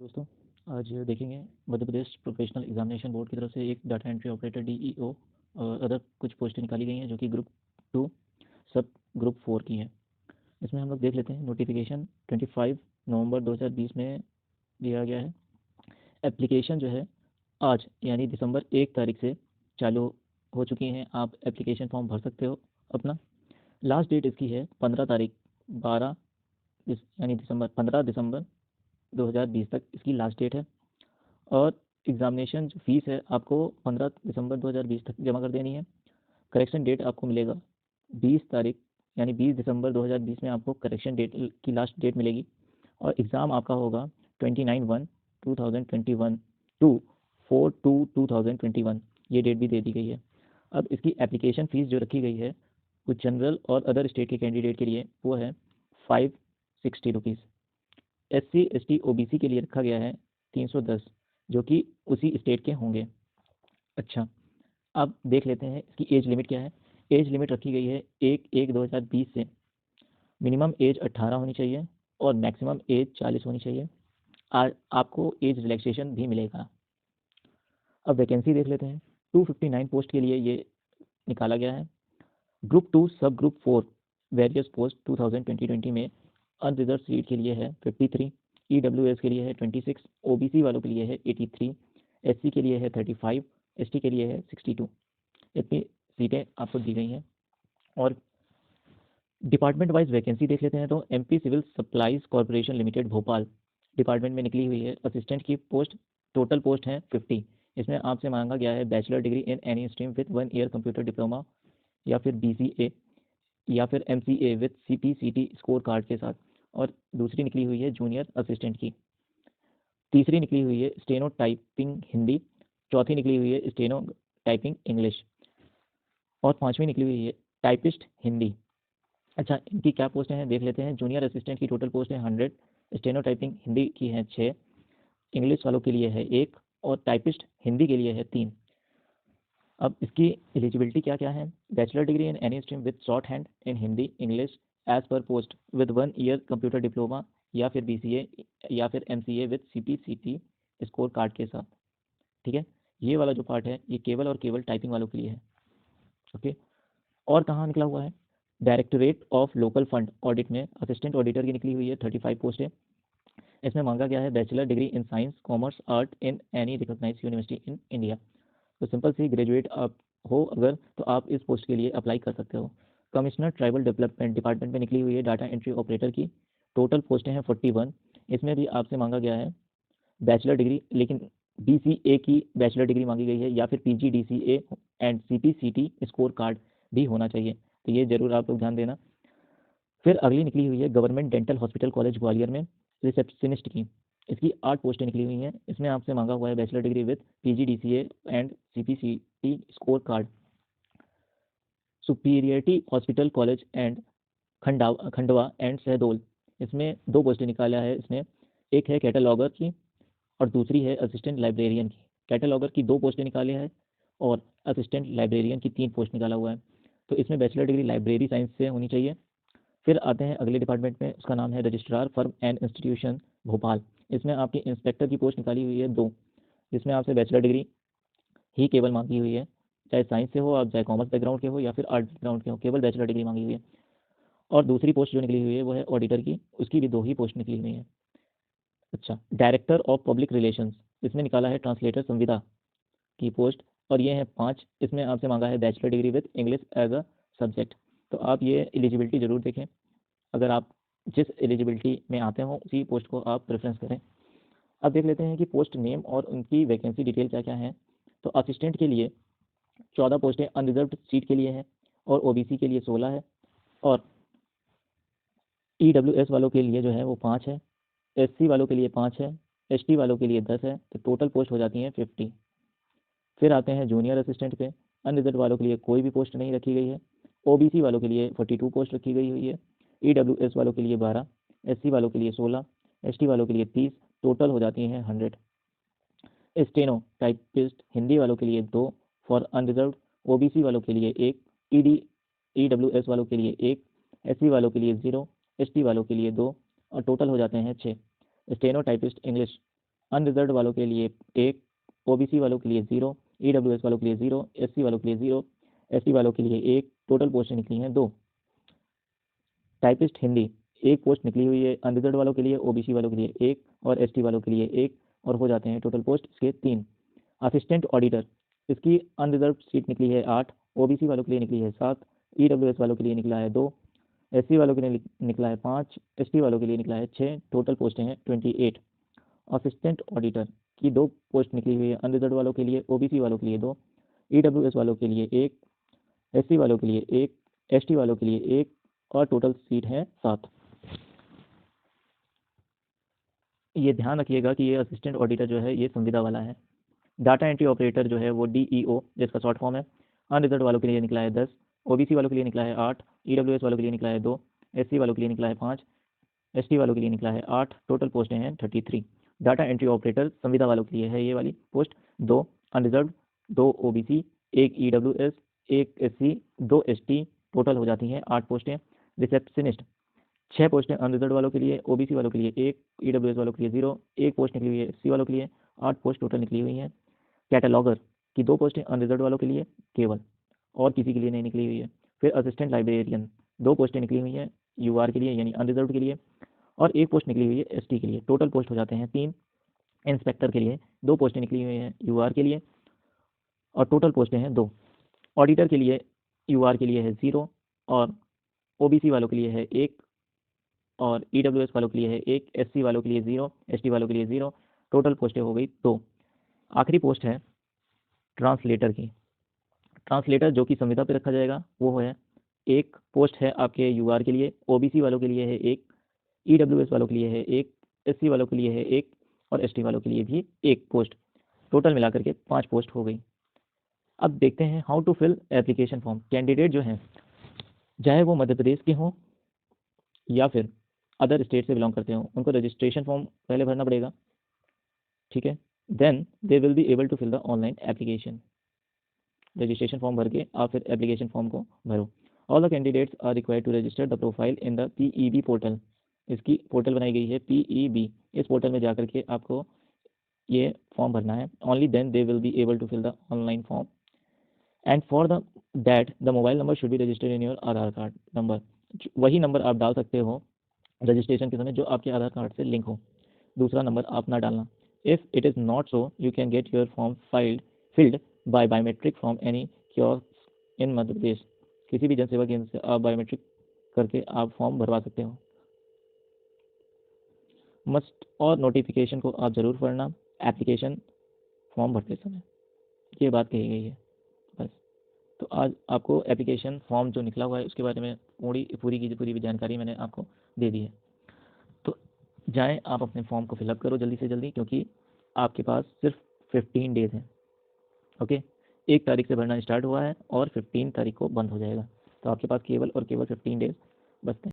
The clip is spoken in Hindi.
दोस्तों, आज देखेंगे Madhya Pradesh professional examination board की तरफ से एक डाटा एंट्री ऑपरेटर डीईओ और अदर कुछ पोस्टें निकाली गई हैं जो कि ग्रुप 2 सब ग्रुप 4 की है। इसमें हम लोग देख लेते हैं। नोटिफिकेशन 25 नवंबर 2020 में दिया गया है। एप्लीकेशन जो है आज यानी दिसंबर 1 तारीख से चालू हो चुकी हैं। आप एप्लीकेशन फॉर्म भर सकते हो अपना। लास्ट डेट इसकी है 15 तारीख 12 यानी दिसंबर 15 दिसंबर 2020 तक इसकी लास्ट डेट है। और एग्ज़ामिनेशन जो फीस है आपको 15 दिसंबर 2020 तक जमा कर देनी है। करेक्शन डेट आपको मिलेगा 20 तारीख यानी 20 दिसंबर 2020 में आपको करेक्शन डेट की लास्ट डेट मिलेगी। और एग्ज़ाम आपका होगा 29/1/2021 टू 4/2/2021, ये डेट भी दे दी गई है। अब इसकी एप्लीकेशन फ़ीस जो रखी गई है वो जनरल और अदर स्टेट के कैंडिडेट के लिए वो है 560 रुपीज़। SC ST OBC के लिए रखा गया है 310, जो कि उसी स्टेट के होंगे। अच्छा, अब देख लेते हैं इसकी एज लिमिट क्या है। एज लिमिट रखी गई है 1/1/2020 से। मिनिमम एज 18 होनी चाहिए और मैक्सिमम एज 40 होनी चाहिए। आपको एज रिलैक्सेशन भी मिलेगा। अब वैकेंसी देख लेते हैं। 259 पोस्ट के लिए ये निकाला गया है। ग्रुप 2 सब ग्रुप 4 वेरियस पोस्ट 2020 में अनरिजर्व सीट के लिए है 53, EWS के लिए है 26, OBC वालों के लिए है 83, SC के लिए है 35, ST के लिए है 62। इतनी सीटें आपको दी गई हैं। और डिपार्टमेंट वाइज वैकेंसी देख लेते हैं तो MP civil supplies corporation limited Bhopal department में निकली हुई है। असिस्टेंट की पोस्ट टोटल पोस्ट हैं 50। इसमें आपसे मांगा गया है bachelor degree in any stream with 1 year computer diploma या फिर BCA या फिर MCA with CPCT score card के साथ। और दूसरी निकली हुई है जूनियर असिस्टेंट की। तीसरी निकली हुई है स्टेनो टाइपिंग हिंदी। चौथी निकली हुई है स्टेनो टाइपिंग इंग्लिश। और पांचवी निकली हुई है टाइपिस्ट हिंदी। अच्छा, इनकी क्या पोस्टें हैं देख लेते हैं। जूनियर असिस्टेंट की टोटल पोस्ट है 100, स्टेनो टाइपिंग हिंदी की है 6, इंग्लिश वालों के लिए है 1 और टाइपिस्ट हिंदी के लिए है 3। अब इसकी एलिजिबिलिटी क्या क्या है। Bachelor degree in any stream with shorthand in Hindi English as per post with 1 year computer diploma या फिर BCA या फिर MCA with CPCT score card के साथ। ठीक है, ये वाला जो पार्ट है ये केवल और केवल टाइपिंग वालों के लिए है। ओके, और कहाँ निकला हुआ है। Directorate of local fund audit में असिस्टेंट ऑडिटर की निकली हुई है 35 पोस्ट है। इसमें मांगा गया है bachelor degree in science commerce art in any recognized university in India. तो सिंपल सी ग्रेजुएट आप हो अगर तो आप इस पोस्ट के लिए अप्लाई कर सकते हो। कमिश्नर ट्राइबल डेवलपमेंट डिपार्टमेंट में निकली हुई है डाटा एंट्री ऑपरेटर की। टोटल पोस्टें हैं 41। इसमें भी आपसे मांगा गया है बैचलर डिग्री, लेकिन BCA की बैचलर डिग्री मांगी गई है या फिर PGDCA and CPCT score card भी होना चाहिए। तो ये जरूर आप लोग ध्यान देना। फिर अगली निकली हुई है government dental hospital college Gwalior में रिसेप्शनिस्ट की। इसकी 8 पोस्टें निकली हुई हैं। इसमें आपसे मांगा हुआ है bachelor degree with PGDCA and CPCT score card. Superiority hospital college and Khandwa and Shahdol, इसमें 2 पोस्टें निकाला है इसने। एक है कैटलॉगर की और दूसरी है असिस्टेंट लाइब्रेरियन की। कैटलॉगर की 2 पोस्टें निकाले हैं और असिस्टेंट लाइब्रेरियन की 3 पोस्ट निकाला हुआ है। तो इसमें बैचलर डिग्री लाइब्रेरी साइंस से होनी चाहिए। फिर आते हैं अगले डिपार्टमेंट में, उसका नाम है registrar firm and institution Bhopal. इसमें आपकी इंस्पेक्टर की पोस्ट निकाली हुई है 2, जिसमें आपसे बैचलर डिग्री ही केवल मांगी हुई है। चाहे साइंस से हो, आप चाहे कॉमर्स बैकग्राउंड के हो या फिर आर्ट बैकग्राउंड के हो, केवल बैचलर डिग्री मांगी हुई है। और दूसरी पोस्ट जो निकली हुई है वो है ऑडिटर की, उसकी भी 2 ही पोस्ट निकली हुई है। अच्छा, डायरेक्टर ऑफ पब्लिक रिलेशंस, इसमें निकाला है ट्रांसलेटर संविदा की पोस्ट और ये है 5। इसमें आपसे मांगा है bachelor degree with English as a subject. तो आप ये एलिजिबिलिटी जरूर देखें। अगर आप जिस एलिजिबिलिटी में आते हो उसी पोस्ट को आप प्रेफरेंस करें। अब देख लेते हैं कि पोस्ट नेम और उनकी वैकेंसी डिटेल क्या क्या है। तो असिस्टेंट के लिए 14 पोस्टें अनरिजर्व्ड सीट के लिए है और OBC के लिए 16 है और EWS वालों के लिए जो है वो 5 है, SC वालों के लिए 5 है, ST वालों के लिए 10 है। तो टोटल पोस्ट हो जाती हैं 50। फिर आते हैं जूनियर असिस्टेंट पे। अनरिजर्व वालों के लिए कोई भी पोस्ट नहीं रखी गई है। OBC वालों के लिए 42 पोस्ट रखी गई हुई है। EWS वालों के लिए 12, SC वालों के लिए 16, ST वालों के लिए 30। टोटल हो जाती हैं 100। स्टेनो टाइपिस्ट हिंदी वालों के लिए 2 फॉर अनरिजर्व, OBC वालों के लिए 1, EWS वालों के लिए 1, SC वालों के लिए 0, ST वालों के लिए 2 और टोटल हो जाते हैं 6। स्टेनो टाइपिस्ट इंग्लिश अनरिजर्व वालों के लिए 1, ओबीसी वालों के लिए 0, ईडब्ल्यूएस वालों के लिए 0, एससी वालों के लिए 0, एसटी वालों के लिए 1। टोटल पोस्टें निकली हैं 2। टाइपिस्ट हिंदी 1 पोस्ट निकली हुई है अनरिजर्व वालों के लिए, ओबीसी वालों के लिए 1 और एसटी वालों के लिए 1, और हो जाते हैं टोटल पोस्ट इसके 3। असिस्टेंट ऑडिटर, इसकी अनरिजर्व सीट निकली है 8, ओबीसी वालों के लिए निकली है 7, ईडब्ल्यूएस वालों के लिए निकला है 2, एससी वालों के लिए निकला है 5, एसटी वालों के लिए निकला है 6। टोटल पोस्टें हैं 28। असिस्टेंट ऑडिटर की 2 पोस्ट निकली हुई है अनरिजर्व वालों के लिए, ओबीसी वालों के लिए 2, ईडब्ल्यूएस वालों के लिए 1, एससी वालों के लिए 1, एसटी वालों के लिए 1, और टोटल सीट है 7। ये ध्यान रखिएगा कि ये असिस्टेंट ऑडिटर जो है ये संविदा वाला है। डाटा एंट्री ऑपरेटर जो है वो डीईओ जिसका शॉर्ट फॉर्म है, अनरिजर्व वालों के लिए निकला है 10, ओबीसी वालों के लिए निकला है 8, ईडब्ल्यूएस वालों के लिए निकला है 2, एससी वालों के लिए निकला है 5, एसटी वालों के लिए निकला है 8। टोटल पोस्टें हैं 33। डाटा एंट्री ऑपरेटर संविदा वालों के लिए है ये वाली post, 2 unreserve, 2 OBC, 1 EWS, 1 SC, 2 ST. Total हो जाती हैं 8 पोस्टें। रिसेप्शनिस्ट 6 पोस्टें अनरिजर्व वालों के लिए, ओबीसी वालों के लिए 1, ईडब्ल्यूएस वालों के लिए 0, 1 पोस्ट निकली हुई है एससी वालों के लिए, 8 पोस्ट टोटल निकली हुई हैं। कैटलॉगर की 2 पोस्टें अनरिजर्व वालों के लिए केवल, और किसी के लिए नहीं निकली हुई है। फिर असिस्टेंट लाइब्रेरियन 2 पोस्टें निकली हुई हैं यूआर के लिए यानी अनरिजर्व के लिए, और 1 पोस्ट निकली हुई है एसटी के लिए। टोटल पोस्ट हो जाते हैं 3। इंस्पेक्टर के लिए 2 पोस्टें निकली हुई हैं यूआर के लिए, और टोटल पोस्टें हैं 2। ऑडिटर के लिए यूआर के लिए है 0, और ओबीसी वालों के लिए है 1, और ईडब्ल्यूएस वालों के लिए है 1, एससी वालों के लिए 0, एसटी वालों के लिए 0। टोटल पोस्टें हो गई 2। आखिरी पोस्ट है ट्रांसलेटर की। ट्रांसलेटर जो कि संविदा पे रखा जाएगा वो है 1 पोस्ट है आपके यूआर के लिए, ओबीसी वालों के लिए है 1, ईडब्ल्यूएस वालों के लिए है 1, एससी वालों के लिए है 1, और एसटी वालों के लिए भी 1 पोस्ट। टोटल मिलाकर के 5 पोस्ट हो गई। अब देखते हैं how to fill application form. Candidate जो हैं चाहे वो मध्य प्रदेश के हों या फिर अदर स्टेट से बिलोंग करते हों, उनको रजिस्ट्रेशन फॉर्म पहले भरना पड़ेगा, ठीक है। Then they will be able to fill the online application. Registration form भर के आप फिर एप्लीकेशन फॉर्म को भरो। All the candidates are required to register the profile in the PEB portal. इसकी पोर्टल बनाई गई है पीईबी। इस पोर्टल में जाकर के आपको ये फॉर्म भरना है। Only then they will be able to fill the online form, and for the that the mobile number should be registered in your Aadhaar card number. वही नंबर आप डाल सकते हो रजिस्ट्रेशन के समय जो आपके आधार कार्ड से लिंक हो, दूसरा नंबर आप ना डालना। If it is not so you can get your form filled by biometric from any kiosk in Madhya Pradesh. किसी भी जनसेवा केंद्र से आप बायोमेट्रिक करके आप फॉर्म भरवा सकते हो। मस्ट और नोटिफिकेशन को आप ज़रूर पढ़ना एप्लीकेशन फॉर्म भरते समय, ये बात कही गई है बस। तो आज आपको एप्लीकेशन फॉर्म जो निकला हुआ है उसके बारे में पूरी की पूरी भी जानकारी मैंने आपको दे दी है। तो जाएं आप अपने फॉर्म को फिलअप करो जल्दी से जल्दी, क्योंकि आपके पास सिर्फ 15 डेज़ हैं। ओके, 1 तारीख से भरना स्टार्ट हुआ है और 15 तारीख को बंद हो जाएगा। तो आपके पास केवल और केवल 15 डेज़ बचते हैं।